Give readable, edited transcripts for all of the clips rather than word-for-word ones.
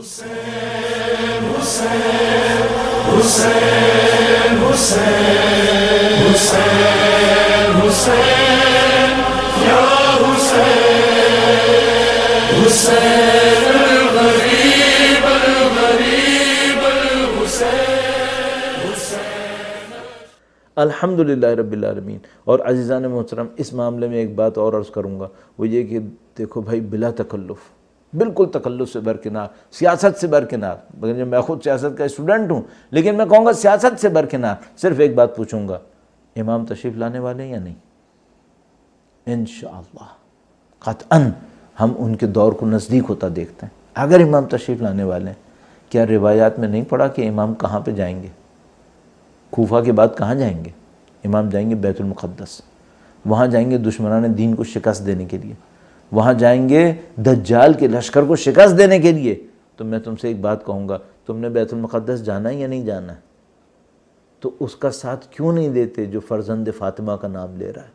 حسین حسین حسین حسین حسین حسین یا حسین حسین الغریب الغریب الحسین حسین۔ الحمدللہ رب العالمین۔ اور عزیزان محترم، اس معاملے میں ایک بات اور عرض کروں گا، وہ یہ کہ دیکھو بھائی، بلا تکلف، بالکل تکلف سے برکنار، سیاست سے برکنار، میں خود سیاست کا اسٹوڈنٹ ہوں، لیکن میں کہوں گا سیاست سے برکنار صرف ایک بات پوچھوں گا، امام تشریف لانے والے ہیں یا نہیں؟ انشاءاللہ قطعاً ہم ان کے دور کو نزدیک ہوتا دیکھتے ہیں۔ اگر امام تشریف لانے والے ہیں، کیا روایات میں نہیں پڑھا کہ امام کہاں پہ جائیں گے؟ کوفہ کے بعد کہاں جائیں گے؟ امام جائیں گے بیت المقدس، وہاں جائیں گے دشمنان دین کو شکست دینے کے لیے، وہاں جائیں گے دجال کے لشکر کو شکست دینے کے لیے۔ تو میں تم سے ایک بات کہوں گا، تم نے بیت المقدس جانا ہے یا نہیں جانا ہے؟ تو اس کا ساتھ کیوں نہیں دیتے جو فرزند فاطمہ کا نام لے رہا ہے؟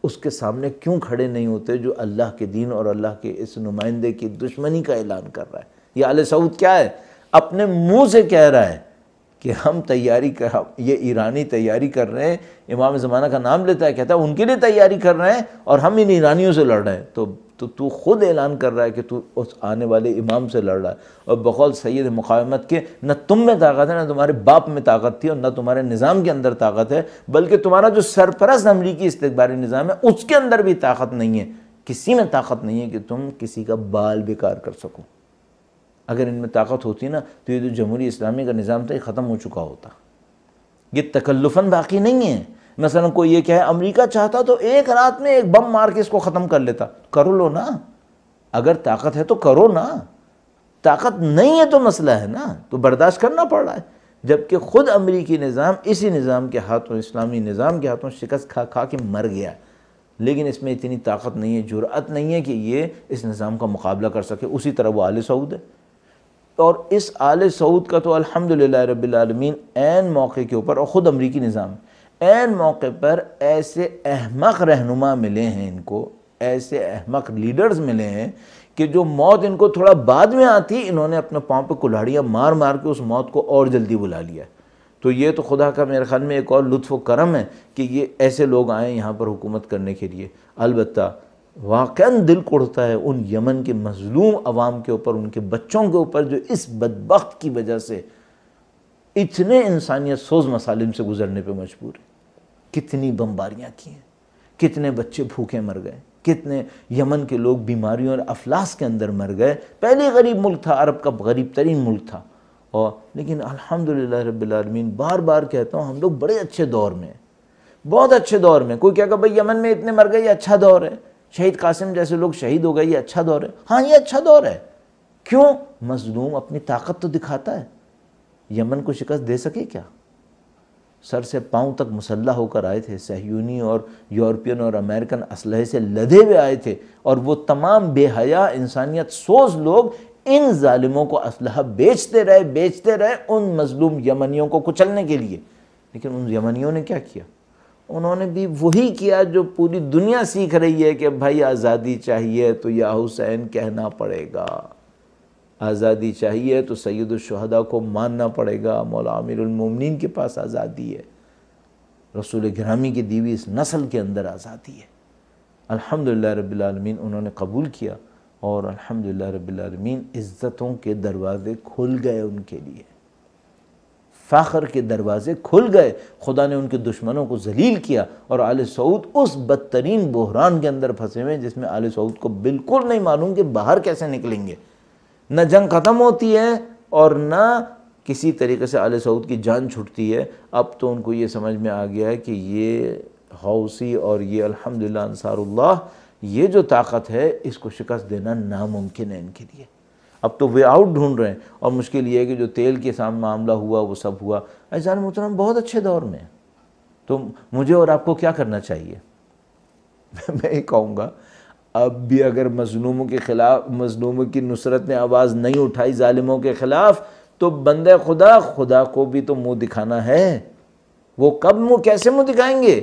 اس کے سامنے کیوں کھڑے نہیں ہوتے جو اللہ کے دین اور اللہ کے اس نمائندے کی دشمنی کا اعلان کر رہا ہے؟ یہ آل سعود کیا ہے؟ اپنے منہ سے کہہ رہا ہے کہ ہم تیاری کر، یہ ایرانی تیاری کر رہے ہیں، امام زمانہ کا نام لیتا ہے، کہتا ہے ان کے لیے تیاری کر رہے ہیں اور ہم ان ایرانیوں سے لڑ رہے ہیں۔ تو خود اعلان کر رہا ہے کہ تو اس آنے والے امام سے لڑ رہا ہے، اور بقول سید مقاومت کے نہ تم میں طاقت ہے، نہ تمہارے باپ میں طاقت تھی، اور نہ تمہارے نظام کے اندر طاقت ہے، بلکہ تمہارا جو سرپرست امریکی استخباری نظام ہے اس کے اندر بھی طاقت نہیں ہے، کسی میں طاقت نہیں ہے کہ تم کسی کا بال بیکار کر سکو۔ اگر ان میں طاقت ہوتی نا تو یہ جو جمہوری اسلامی کا نظام تھا یہ ختم ہو چکا ہوتا۔ یہ تکلفاً باقی نہیں ہے۔ مثلا کوئی یہ کہے امریکہ چاہتا تو ایک رات میں ایک بم مار کے اس کو ختم کر لیتا، کرو لو نا، اگر طاقت ہے تو کرو نا، طاقت نہیں ہے تو مسئلہ ہے نا، تو برداشت کرنا پڑ رہا ہے، جبکہ خود امریکی نظام اسی نظام کے ہاتھوں، اسلامی نظام کے ہاتھوں شکست کھا کھا کے مر گیا، لیکن اس میں اتنی طاقت نہیں ہے، جرأت نہیں ہے کہ یہ اس نظام کا مقابلہ کر سکے۔ اسی طرح وہ آل سعود ہے، اور اس آل سعود کا تو الحمدللہ رب العالمین عین موقع کے اوپر، اور خود امریکی نظام عین موقع پر ایسے احمق رہنما ملے ہیں، ان کو ایسے احمق لیڈرز ملے ہیں کہ جو موت ان کو تھوڑا بعد میں آتی، انہوں نے اپنے پاؤں پہ کلہاڑیاں مار مار کے اس موت کو اور جلدی بلا لیا۔ تو یہ تو خدا کا میرے خیال میں ایک اور لطف و کرم ہے کہ یہ ایسے لوگ آئیں یہاں پر حکومت کرنے کے لیے۔ البتہ واقعاً دل کڑتا ہے ان یمن کے مظلوم عوام کے اوپر، ان کے بچوں کے اوپر، جو اس بدبخت کی وجہ سے اتنے انسانیت سوز مسالم سے گزرنے پہ مجبور ہیں۔ کتنی بمباریاں کی ہیں، کتنے بچے بھوکے مر گئے، کتنے یمن کے لوگ بیماریوں اور افلاس کے اندر مر گئے۔ پہلے غریب ملک تھا، عرب کا غریب ترین ملک تھا، اور لیکن الحمدللہ رب العالمین، بار بار کہتا ہوں، ہم لوگ بڑے اچھے دور میں ہیں، بہت اچھے دور میں۔ کوئی کہے کہ بھئی یمن میں اتنے مر گئے، یہ اچھا دور ہے، شہید قاسم جیسے لوگ شہید ہو گئے، یہ اچھا دور ہے۔ ہاں یہ اچھا دور ہے، کیوں؟ مظلوم اپنی طاقت تو دکھاتا ہے۔ یمن کو شکست دے سکے کیا؟ سر سے پاؤں تک مسلح ہو کر آئے تھے، صہیونی اور یورپین اور امریکن اسلحے سے لدے ہوئے آئے تھے، اور وہ تمام بے حیا انسانیت سوز لوگ ان ظالموں کو اسلحہ بیچتے رہے ان مظلوم یمنیوں کو کچلنے کے لیے۔ لیکن ان یمنیوں نے کیا کیا؟ انہوں نے بھی وہی کیا جو پوری دنیا سیکھ رہی ہے کہ بھائی آزادی چاہیے تو یا حسین کہنا پڑے گا، آزادی چاہیے تو سید الشہداء کو ماننا پڑے گا، مولا امیر المومنین کے پاس آزادی ہے، رسول گرامی کی دیوی اس نسل کے اندر آزادی ہے۔ الحمدللہ رب العالمین انہوں نے قبول کیا، اور الحمدللہ رب العالمین عزتوں کے دروازے کھل گئے ان کے لیے، فخر کے دروازے کھل گئے، خدا نے ان کے دشمنوں کو ذلیل کیا، اور آل سعود اس بدترین بحران کے اندر پھنسے ہوئے جس میں آل سعود کو بالکل نہیں معلوم کہ باہر کیسے نکلیں گے۔ نہ جنگ ختم ہوتی ہے اور نہ کسی طریقے سے آل سعود کی جان چھٹتی ہے۔ اب تو ان کو یہ سمجھ میں آ گیا ہے کہ یہ حوثی اور یہ الحمدللہ انصار اللہ، یہ جو طاقت ہے اس کو شکست دینا ناممکن ہے ان کے لیے۔ اب تو وے آؤٹ ڈھونڈ رہے ہیں، اور مشکل یہ ہے کہ جو تیل کے سامنے معاملہ ہوا وہ سب ہوا۔ عزیزان محترم، بہت اچھے دور میں ہیں، تو مجھے اور آپ کو کیا کرنا چاہیے؟ میں یہ کہوں گا، اب بھی اگر مظلوموں کے خلاف، مظلوموں کی نصرت نے آواز نہیں اٹھائی ظالموں کے خلاف، تو بندے خدا کو بھی تو منہ دکھانا ہے۔ وہ کب منہ، کیسے منہ دکھائیں گے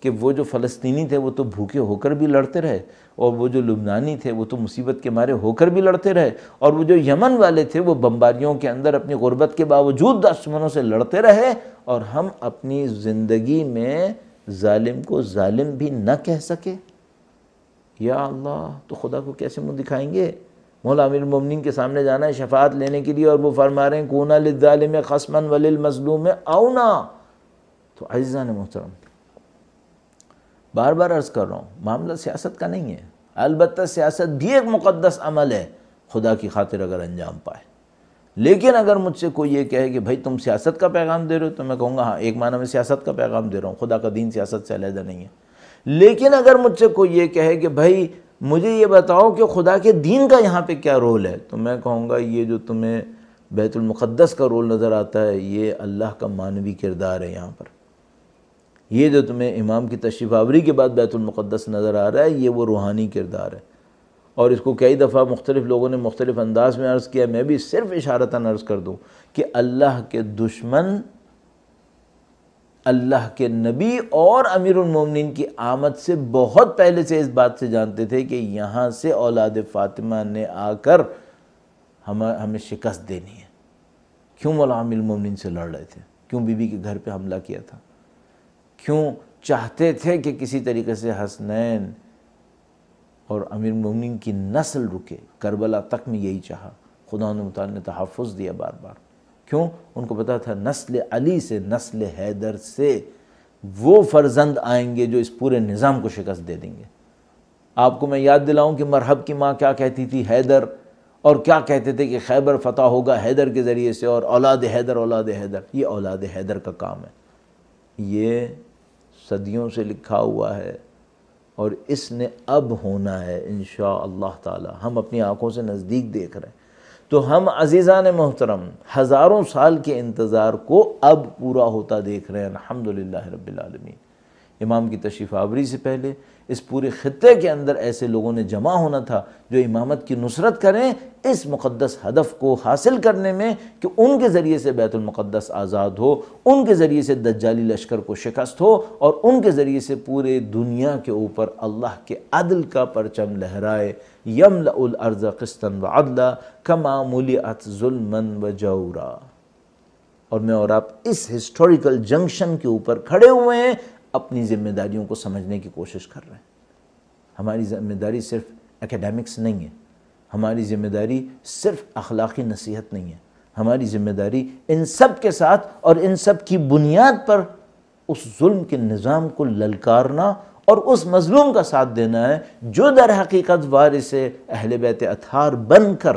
کہ وہ جو فلسطینی تھے وہ تو بھوکے ہو کر بھی لڑتے رہے، اور وہ جو لبنانی تھے وہ تو مصیبت کے مارے ہو کر بھی لڑتے رہے، اور وہ جو یمن والے تھے وہ بمباریوں کے اندر اپنی غربت کے باوجود دشمنوں سے لڑتے رہے، اور ہم اپنی زندگی میں ظالم کو ظالم بھی نہ کہہ سکے؟ یا اللہ، تو خدا کو کیسے منہ دکھائیں گے؟ مولا امیر المومنین کے سامنے جانا ہے شفاعت لینے کے لیے، اور وہ فرما رہے ہیں کونا للظالم خصما وللمظلوم اونا۔ تو عزیزان محترم، بار بار عرض کر رہا ہوں، معاملہ سیاست کا نہیں ہے، البتہ سیاست بھی ایک مقدس عمل ہے خدا کی خاطر اگر انجام پائے، لیکن اگر مجھ سے کوئی یہ کہے کہ بھائی تم سیاست کا پیغام دے رہے ہو، تو میں کہوں گا ہاں، ایک معنی میں سیاست کا پیغام دے رہا ہوں، خدا کا دین سیاست سے علیحدہ نہیں ہے۔ لیکن اگر مجھ سے کوئی یہ کہے کہ بھائی مجھے یہ بتاؤ کہ خدا کے دین کا یہاں پہ کیا رول ہے، تو میں کہوں گا یہ جو تمہیں بیت المقدس کا رول نظر آتا ہے یہ اللہ کا معنوی کردار ہے یہاں پر، یہ جو تمہیں امام کی تشریف آوری کے بعد بیت المقدس نظر آ رہا ہے یہ وہ روحانی کردار ہے۔ اور اس کو کئی دفعہ مختلف لوگوں نے مختلف انداز میں عرض کیا، میں بھی صرف اشارتاً عرض کر دوں کہ اللہ کے دشمن اللہ کے نبی اور امیر المومنین کی آمد سے بہت پہلے سے اس بات سے جانتے تھے کہ یہاں سے اولاد فاطمہ نے آ کر ہمیں شکست دینی ہے۔ کیوں مولا امیر المومنین سے لڑ رہے تھے؟ کیوں بی بی کے گھر پہ حملہ کیا تھا؟ کیوں چاہتے تھے کہ کسی طریقے سے حسنین اور امیر المومنین کی نسل رکے؟ کربلا تک میں یہی چاہا، خدا متعال نے تحفظ دیا بار بار۔ کیوں؟ ان کو پتا تھا نسل علی سے، نسل حیدر سے وہ فرزند آئیں گے جو اس پورے نظام کو شکست دے دیں گے۔ آپ کو میں یاد دلاؤں کہ مرحب کی ماں کیا کہتی تھی؟ حیدر، اور کیا کہتے تھے کہ خیبر فتح ہوگا حیدر کے ذریعے سے، اور اولاد حیدر اولاد حیدر۔ یہ اولاد حیدر کا کام ہے، یہ صدیوں سے لکھا ہوا ہے، اور اس نے اب ہونا ہے انشاءاللہ تعالی۔ ہم اپنی آنکھوں سے نزدیک دیکھ رہے ہیں، تو ہم عزیزان محترم ہزاروں سال کے انتظار کو اب پورا ہوتا دیکھ رہے ہیں، الحمدللہ رب العالمین۔ امام کی تشریف آوری سے پہلے اس پورے خطے کے اندر ایسے لوگوں نے جمع ہونا تھا جو امامت کی نصرت کریں اس مقدس ہدف کو حاصل کرنے میں، کہ ان کے ذریعے سے بیت المقدس آزاد ہو، ان کے ذریعے سے دجالی لشکر کو شکست ہو، اور ان کے ذریعے سے پورے دنیا کے اوپر اللہ کے عدل کا پرچم لہرائے۔ یملأ الارض قسطا وعدلا کما ملئت ظلما وجورا۔ اور میں اور آپ اس ہسٹوریکل جنکشن کے اوپر کھڑے ہوئے ہیں، اپنی ذمہ داریوں کو سمجھنے کی کوشش کر رہے ہیں۔ ہماری ذمہ داری صرف اکیڈیمکس نہیں ہے، ہماری ذمہ داری صرف اخلاقی نصیحت نہیں ہے، ہماری ذمہ داری ان سب کے ساتھ اور ان سب کی بنیاد پر اس ظلم کے نظام کو للکارنا اور اس مظلوم کا ساتھ دینا ہے جو در حقیقت وارث اہل بیت اطہار بن کر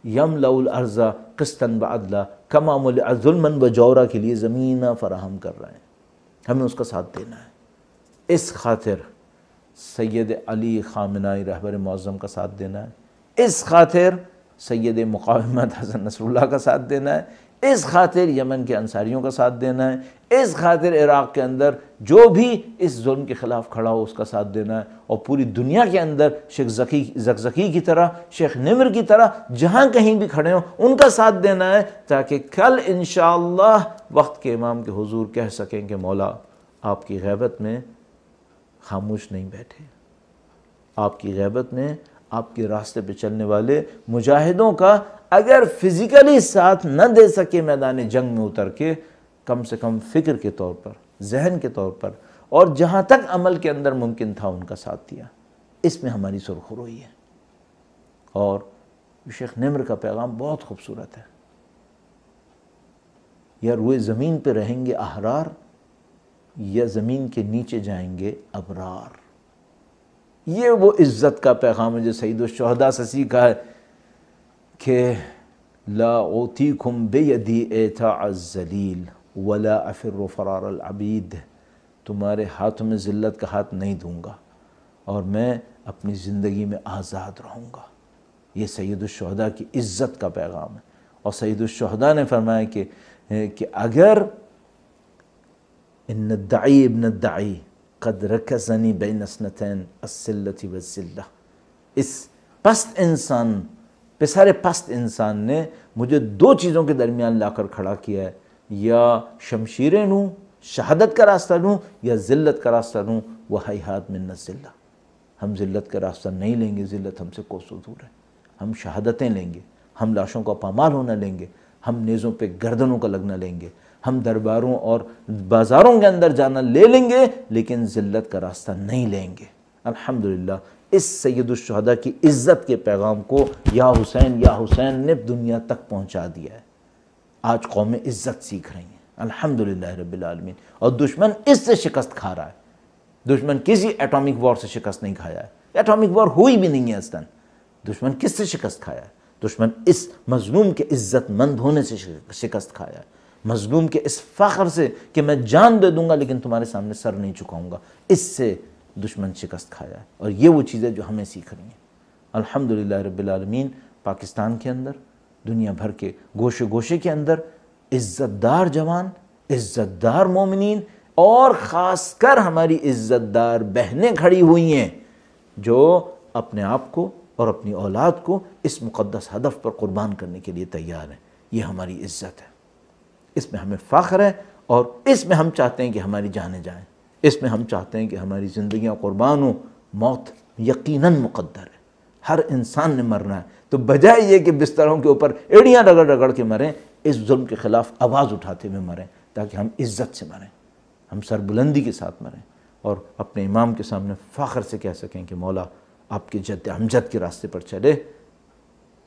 یملأ الارض قسطا وعدلا کما ملئت ظلما وجورا کے لیے زمین فراہم کر رہے ہیں۔ ہمیں اس کا ساتھ دینا ہے، اس خاطر سید علی خامنائی رہبر معظم کا ساتھ دینا ہے، اس خاطر سید مقاومت حسن نصر اللہ کا ساتھ دینا ہے، اس خاطر یمن کے انصاریوں کا ساتھ دینا ہے، اس خاطر عراق کے اندر جو بھی اس ظلم کے خلاف کھڑا ہو اس کا ساتھ دینا ہے، اور پوری دنیا کے اندر شیخ زکزکی کی طرح، شیخ نمر کی طرح جہاں کہیں بھی کھڑے ہوں ان کا ساتھ دینا ہے، تاکہ کل انشاءاللہ وقت کے امام کے حضور کہہ سکیں کہ مولا آپ کی غیبت میں خاموش نہیں بیٹھے، آپ کی غیبت میں آپ کے راستے پہ چلنے والے مجاہدوں کا اگر فزیکلی ساتھ نہ دے سکے میدان جنگ میں اتر کے، کم سے کم فکر کے طور پر، ذہن کے طور پر، اور جہاں تک عمل کے اندر ممکن تھا ان کا ساتھ دیا۔ اس میں ہماری سرخروئی ہے۔ اور شیخ نمر کا پیغام بہت خوبصورت ہے، یا روئے زمین پہ رہیں گے احرار، یا زمین کے نیچے جائیں گے ابرار۔ یہ وہ عزت کا پیغام ہے جو سید الشہداء سے سیکھا ہے کہ لا اوتیکم بیدی ایتاء الذلیل ولا افر فرار العبید، تمہارے ہاتھوں میں ذلت کا ہاتھ نہیں دوں گا، اور میں اپنی زندگی میں آزاد رہوں گا۔ یہ سید الشہداء کی عزت کا پیغام ہے۔ اور سید الشہداء نے فرمایا کہ اگر ان الدعی ابن الدعی قد رکزنی بین اثنتین السلۃ والذلہ، اس پست انسان، پسر پست انسان نے مجھے دو چیزوں کے درمیان لا کر کھڑا کیا ہے، یا شمشیر نو شہادت کا راستہ لوں یا ذلت کا راستہ لوں، وہ ہیہات من الذلہ، ہم ذلت کا راستہ نہیں لیں گے، ذلت ہم سے کوسوں دور ہے، ہم شہادتیں لیں گے، ہم لاشوں کا پامال ہونا لیں گے، ہم نیزوں پہ گردنوں کا لگنا لیں گے، ہم درباروں اور بازاروں کے اندر جانا لے لیں گے، لیکن ذلت کا راستہ نہیں لیں گے۔ الحمدللہ اس سید الشہداء کی عزت کے پیغام کو یا حسین نے دنیا تک پہنچا دیا ہے۔ آج قومیں عزت سیکھ رہی ہیں الحمدللہ رب العالمین، اور دشمن اس سے شکست کھا رہا ہے۔ دشمن کسی ایٹامک وار سے شکست نہیں کھایا ہے، ایٹامک وار ہوئی بھی نہیں ہے اس دن۔ دشمن کس سے شکست کھایا ہے؟ دشمن اس مظلوم کے عزت مند ہونے سے شکست کھایا ہے، مظلوم کے اس فخر سے کہ میں جان دے دوں گا لیکن تمہارے سامنے سر نہیں جھکاؤں گا، اس سے دشمن شکست کھایا ہے۔ اور یہ وہ چیزیں جو ہمیں سیکھ رہی ہیں۔ الحمدللہ رب العالمین پاکستان کے اندر، دنیا بھر کے گوشے گوشے کے اندر عزت دار جوان، عزت دار مومنین، اور خاص کر ہماری عزت دار بہنیں کھڑی ہوئی ہیں جو اپنے آپ کو اور اپنی اولاد کو اس مقدس ہدف پر قربان کرنے کے لیے تیار ہیں۔ یہ ہماری عزت ہے، اس میں ہمیں فخر ہے، اور اس میں ہم چاہتے ہیں کہ ہماری جانیں جائیں، اس میں ہم چاہتے ہیں کہ ہماری زندگیاں قربان ہوں۔ موت یقیناً مقدر ہے، ہر انسان نے مرنا ہے، تو بجائے یہ کہ بستروں کے اوپر ایڑیاں رگڑ رگڑ کے مریں، اس ظلم کے خلاف آواز اٹھاتے ہوئے مریں، تاکہ ہم عزت سے مریں، ہم سر بلندی کے ساتھ مریں، اور اپنے امام کے سامنے فخر سے کہہ سکیں کہ مولا آپ کے جد امجد کے راستے پر چلے۔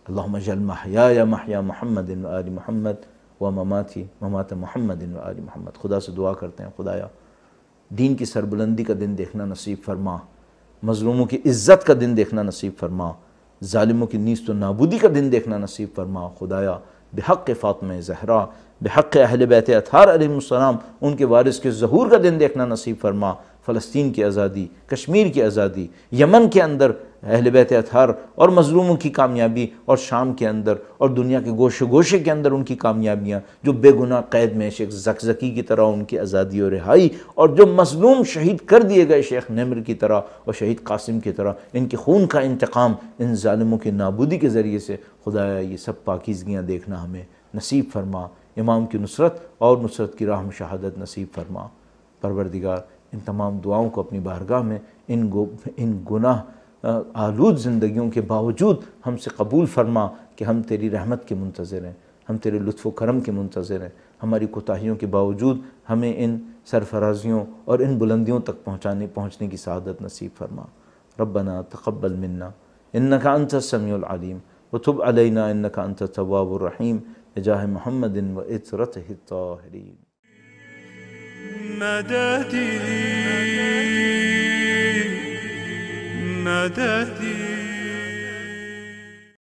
اللہم اجعل محیایا محیا محمد و آل محمد و مماتی ممات محمد و آل محمد۔ خدا سے دعا کرتے ہیں، خدایا دین کی سربلندی کا دن دیکھنا نصیب فرما، مظلوموں کی عزت کا دن دیکھنا نصیب فرما، ظالموں کی نیست و نابودی کا دن دیکھنا نصیب فرما۔ خدایا بحق فاطمہ زہرا، بحق اہل بیت اطہار علیہ السلام، ان کے وارث کے ظہور کا دن دیکھنا نصیب فرما۔ فلسطین کی آزادی، کشمیر کی آزادی، یمن کے اندر اہل بیت اطہار اور مظلوموں کی کامیابی، اور شام کے اندر اور دنیا کے گوشے گوشے کے اندر ان کی کامیابیاں، جو بے گناہ قید میں شیخ زکزکی کی طرح ان کی آزادی اور رہائی، اور جو مظلوم شہید کر دیے گئے شیخ نمر کی طرح اور شہید قاسم کی طرح، ان کے خون کا انتقام ان ظالموں کی نابودی کے ذریعے سے، خدایا یہ سب پاکیزگیاں دیکھنا ہمیں نصیب فرما۔ امام کی نصرت اور نصرت کی راہ میں شہادت نصیب فرما۔ پروردگار ان تمام دعاؤں کو اپنی بارگاہ میں ان گناہ آلود زندگیوں کے باوجود ہم سے قبول فرما، کہ ہم تیری رحمت کے منتظر ہیں، ہم تیرے لطف و کرم کے منتظر ہیں۔ ہماری کوتاہیوں کے باوجود ہمیں ان سرفرازیوں اور ان بلندیوں تک پہنچنے کی سعادت نصیب فرما۔ ربنا تقبل منا انک انت السمیع العلیم وتب علینا انک انت التواب الرحیم بجاہ محمد و عطرتہ الطاہرین۔ مددي